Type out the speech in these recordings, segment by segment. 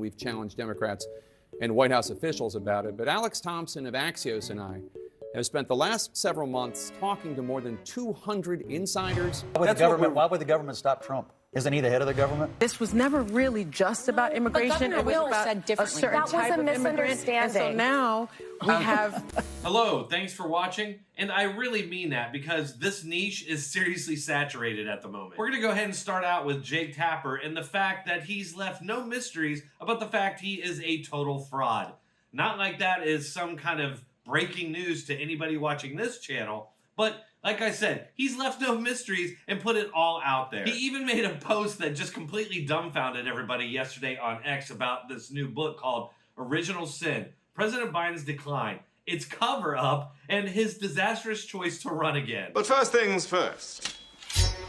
We've challenged Democrats and White House officials about it. But Alex Thompson of Axios and I have spent the last several months talking to more than 200 insiders. Why would the government stop Trump? Isn't he the head of the government? This was never really just about immigration. It was about a certain type of immigrant. And so now we have... Hello, thanks for watching. And I really mean that because this niche is seriously saturated at the moment. We're going to go ahead and start out with Jake Tapper and the fact that he's left no mysteries about the fact he is a total fraud. Not like that is some kind of breaking news to anybody watching this channel, but like I said, he's left no mysteries and put it all out there. He even made a post that just completely dumbfounded everybody yesterday on X about this new book called Original Sin, President Biden's Decline, its cover-up, and his disastrous choice to run again. But first things first.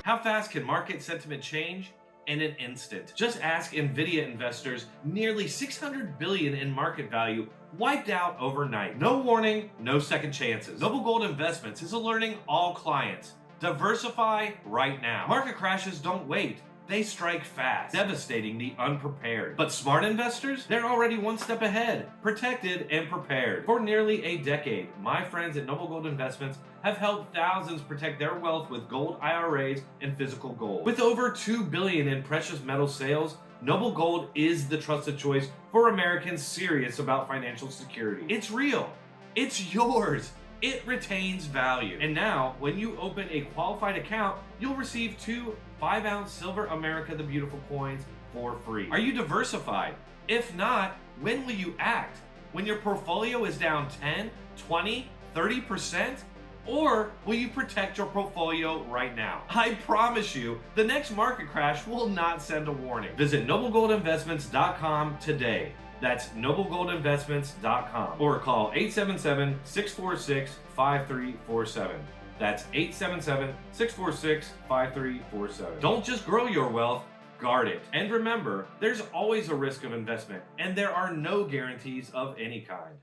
How fast can market sentiment change? In an instant. Just ask Nvidia investors, nearly $600 billion in market value wiped out overnight. No warning, no second chances. Noble Gold Investments is alerting all clients. Diversify right now. Market crashes don't wait. They strike fast, devastating the unprepared. But smart investors, they're already one step ahead, protected and prepared. For nearly a decade, my friends at Noble Gold Investments have helped thousands protect their wealth with gold IRAs and physical gold. With over $2 billion in precious metal sales, Noble Gold is the trusted choice for Americans serious about financial security. It's real. It's yours. It retains value. And now, when you open a qualified account, you'll receive 2 5-ounce Silver America the Beautiful coins for free. Are you diversified? If not, when will you act? When your portfolio is down 10, 20, 30%? Or will you protect your portfolio right now? I promise you, the next market crash will not send a warning. Visit noblegoldinvestments.com today. That's noblegoldinvestments.com. Or call 877-646-5347. That's 877-646-5347. Don't just grow your wealth, guard it. And remember, there's always a risk of investment, and there are no guarantees of any kind.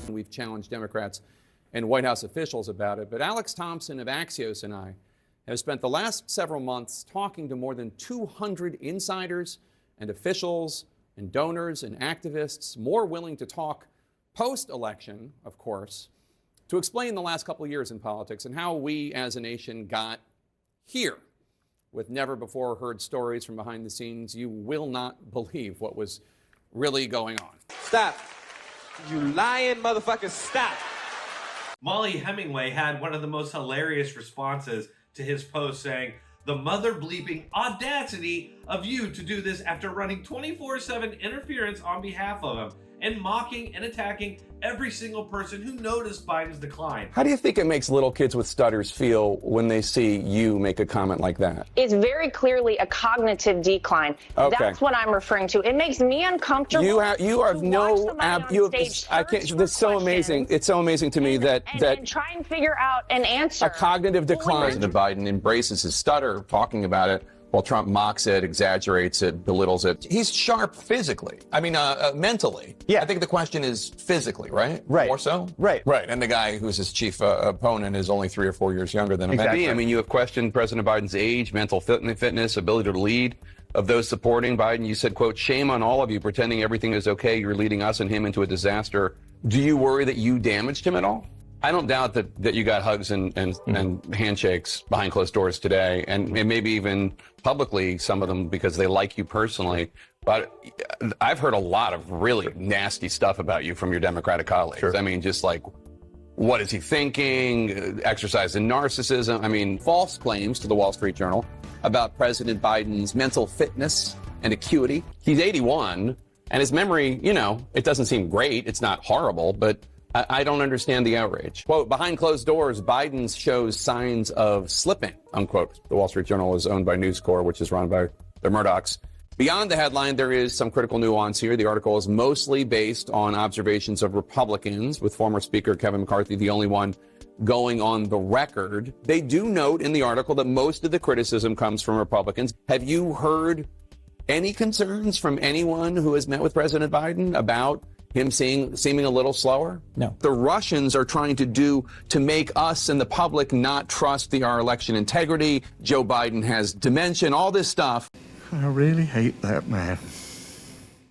We've challenged Democrats and White House officials about it. But Alex Thompson of Axios and I have spent the last several months talking to more than 200 insiders and officials and donors and activists, more willing to talk post-election, of course, to explain the last couple of years in politics and how we as a nation got here with never-before-heard stories from behind the scenes. You will not believe what was really going on. Stop. You lying motherfucker, stop. Molly Hemingway had one of the most hilarious responses to his post saying, "The mother bleeping audacity of you to do this after running 24/7 interference on behalf of him and mocking and attacking every single person who noticed Biden's decline." How do you think it makes little kids with stutters feel when they see you make a comment like that? It's very clearly a cognitive decline. Okay. That's what I'm referring to. It makes me uncomfortable. You have no. I can't. This is so amazing. It's so amazing to me that try and figure out an answer. A cognitive decline. President Biden embraces his stutter, talking about it, while Trump mocks it, exaggerates it, belittles it. He's sharp physically. I mean, mentally. Yeah. I think the question is physically, right? Right. More so? Right. Right. And the guy who's his chief opponent is only 3 or 4 years younger than him. Exactly. I mean, you have questioned President Biden's age, mental fitness, ability to lead. Of those supporting Biden, you said, quote, "Shame on all of you pretending everything is okay. You're leading us and him into a disaster." Do you worry that you damaged him at all? I don't doubt that you got hugs and handshakes behind closed doors today, and maybe even publicly, some of them because they like you personally. But I've heard a lot of really nasty stuff about you from your Democratic colleagues. Sure. I mean, just like, what is he thinking? Exercise in narcissism. I mean, false claims to the Wall Street Journal about President Biden's mental fitness and acuity. He's 81, and his memory, it doesn't seem great. It's not horrible, but I don't understand the outrage. Quote, "Behind closed doors, Biden shows signs of slipping," unquote. The Wall Street Journal is owned by News Corp, which is run by the Murdochs. Beyond the headline, there is some critical nuance here. The article is mostly based on observations of Republicans, with former Speaker Kevin McCarthy the only one going on the record. They do note in the article that most of the criticism comes from Republicans. Have you heard any concerns from anyone who has met with President Biden about him seeming a little slower? No. The Russians are trying to make us and the public not trust our election integrity. Joe Biden has dementia, all this stuff. I really hate that man.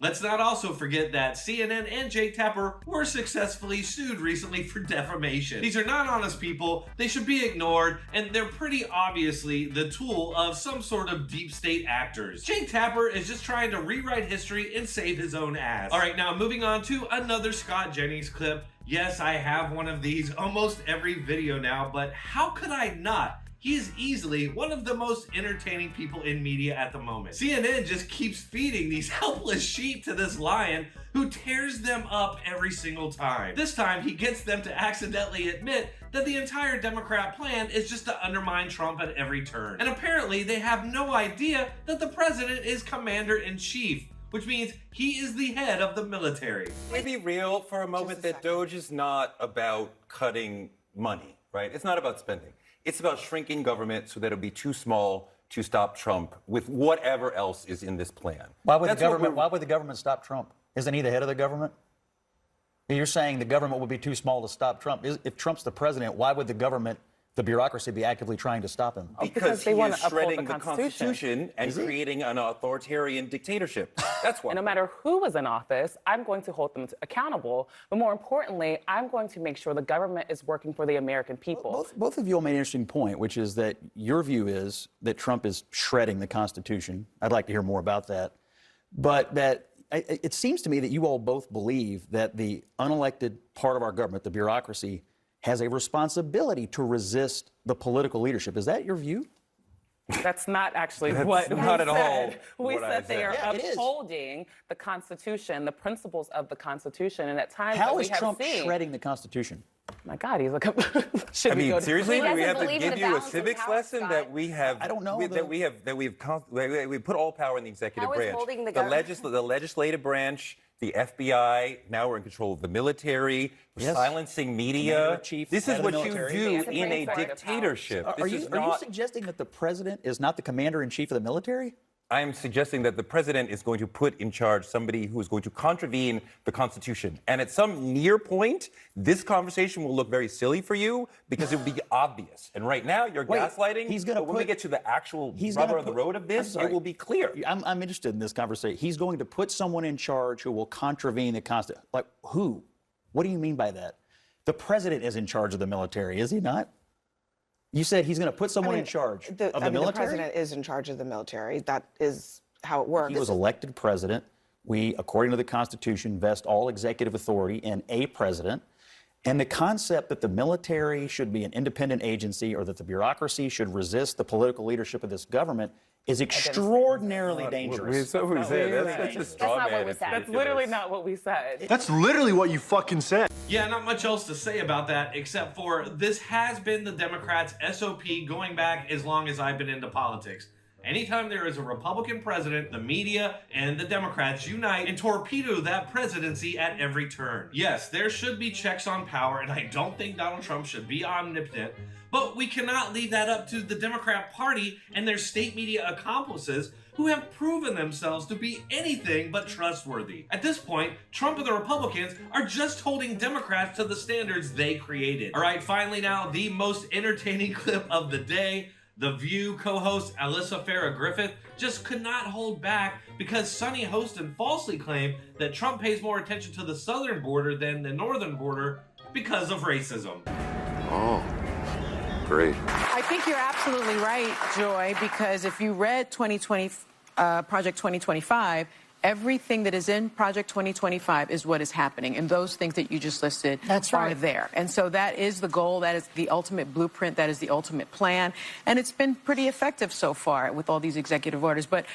Let's not also forget that CNN and Jake Tapper were successfully sued recently for defamation. These are not honest people, they should be ignored, and they're pretty obviously the tool of some sort of deep state actors. Jake Tapper is just trying to rewrite history and save his own ass. Alright, now moving on to another Scott Jennings clip. Yes, I have one of these almost every video now, but how could I not? He is easily one of the most entertaining people in media at the moment. CNN just keeps feeding these helpless sheep to this lion who tears them up every single time. This time, he gets them to accidentally admit that the entire Democrat plan is just to undermine Trump at every turn. And apparently, they have no idea that the president is commander-in-chief, which means he is the head of the military. Can we be real for a moment that Doge is not about cutting money, right? It's not about spending. It's about shrinking government so that it'll be too small to stop Trump with whatever else is in this plan. Why would the government stop Trump? Isn't he the head of the government? You're saying the government will be too small to stop Trump. If Trump's the president, why would the government, the bureaucracy, be actively trying to stop him? Because he is shredding the Constitution and creating an authoritarian dictatorship. That's why. And no matter who is in office, I'm going to hold them accountable. But more importantly, I'm going to make sure the government is working for the American people. Both of you all made an interesting point, which is that your view is that Trump is shredding the Constitution. I'd like to hear more about that. But that it seems to me that you all both believe that the unelected part of our government, the bureaucracy, has a responsibility to resist the political leadership. Is that your view? That's not actually That's what we not said. at all We what I said they are Yeah, upholding the Constitution, the principles of the Constitution, and at times How that we is have Trump seen. shredding the Constitution? My God, he's like. I mean, seriously, do we have to believe in give the you a balance of civics power, lesson Scott. that we have? I don't know, We put all power in the executive How is branch. holding the the government- legislative branch, the FBI. Now we're in control of the military. We're Yes. silencing media. Commander-in-chief, This head is of the what you military. do It's a in a great part of dictatorship. power. Are you suggesting that the president is not the commander-in-chief of the military? I am suggesting that the president is going to put in charge somebody who is going to contravene the Constitution. And at some near point, this conversation will look very silly for you because it will be obvious. And right now, you're gaslighting. But when we get to the actual rubber of the road of this, it will be clear. I'm interested in this conversation. He's going to put someone in charge who will contravene the Constitution. Like who? What do you mean by that? The president is in charge of the military, is he not? You said he's going to put someone in charge of the military? The president is in charge of the military. That is how it works. He was elected president. We, according to the Constitution, vest all executive authority in a president. And the concept that the military should be an independent agency or that the bureaucracy should resist the political leadership of this government is extraordinarily dangerous. That's what we said. That's such a straw not what man. we It's said. That's ridiculous. literally not what we said. That's literally what you fucking said. Yeah, not much else to say about that except for this has been the Democrats' SOP going back as long as I've been into politics. Anytime there is a Republican president, the media and the Democrats unite and torpedo that presidency at every turn. Yes, there should be checks on power, and I don't think Donald Trump should be omnipotent, but we cannot leave that up to the Democrat Party and their state media accomplices who have proven themselves to be anything but trustworthy. At this point, Trump and the Republicans are just holding Democrats to the standards they created. All right, finally now, the most entertaining clip of the day. The View co-host Alyssa Farah Griffith just could not hold back because Sonny Hostin falsely claimed that Trump pays more attention to the southern border than the northern border because of racism. Oh, great. I think you're absolutely right, Joy, because if you read Project 2025, everything that is in Project 2025 is what is happening, and those things that you just listed are there. And so that is the goal, that is the ultimate blueprint, that is the ultimate plan, and it's been pretty effective so far with all these executive orders. But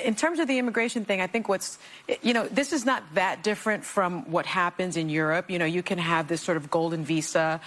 in terms of the immigration thing, I think this is not that different from what happens in Europe. You know, you can have this sort of golden visa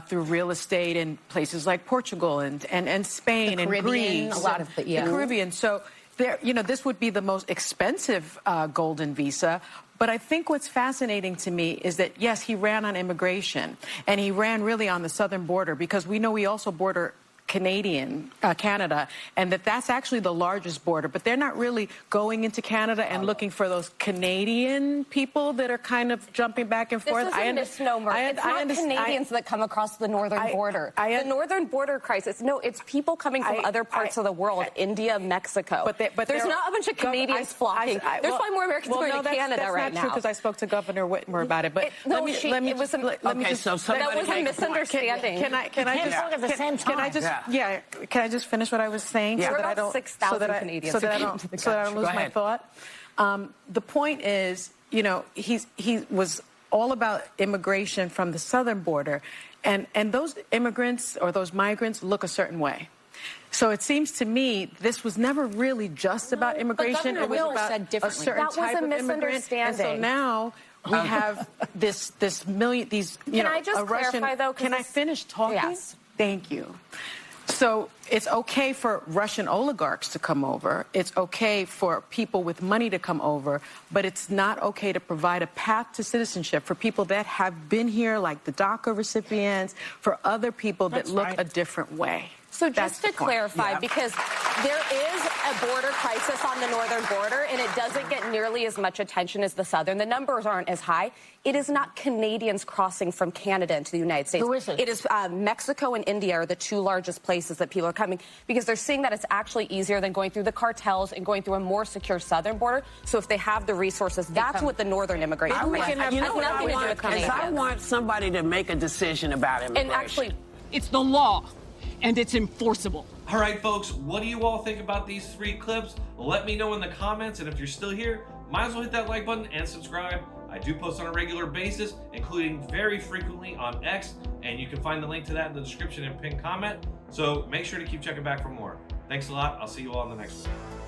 through real estate in places like Portugal and Spain and Greece. A lot of the Caribbean. So this would be the most expensive golden visa. But I think what's fascinating to me is that, yes, he ran on immigration, and he ran really on the southern border, because we know we also border Canada, and that's actually the largest border. But they're not really going into Canada and looking for those Canadian people that are kind of jumping back and forth. This is a misnomer. It's not Canadians that come across the northern border. The northern border crisis. No, it's people coming from other parts of the world, India, Mexico. But there's not a bunch of Canadians flocking. There's probably more Americans going to Canada right now. That's not true, because I spoke to Governor Whitmer about it. But let me just that was a misunderstanding. Can I just finish what I was saying? There are about 6,000 Canadians so that I don't lose my thought. The point is, you know, he was all about immigration from the southern border, and those immigrants or those migrants look a certain way. So it seems to me this was never really just about immigration. It was about a certain type of immigrant. And so now we have these Can I just clarify, though? Can I finish talking? Yes. Thank you. So it's okay for Russian oligarchs to come over. It's okay for people with money to come over, but it's not okay to provide a path to citizenship for people that have been here, like the DACA recipients, for other people that look a different way. So just to clarify, because there is a border crisis on the northern border, and it doesn't get nearly as much attention as the southern. The numbers aren't as high. It is not Canadians crossing from Canada into the United States. Who is it? It is Mexico and India are the two largest places that people are coming, because they're seeing that it's actually easier than going through the cartels and going through a more secure southern border. So if they have the resources, that's what the northern immigration is. You know what I want? Is I want somebody to make a decision about immigration. And actually, it's the law, and it's enforceable. All right, folks, what do you all think about these 3 clips? Let me know in the comments, and if you're still here, might as well hit that like button and subscribe. I do post on a regular basis, including very frequently on X, and you can find the link to that in the description and pinned comment. So make sure to keep checking back for more. Thanks a lot. I'll see you all in the next one.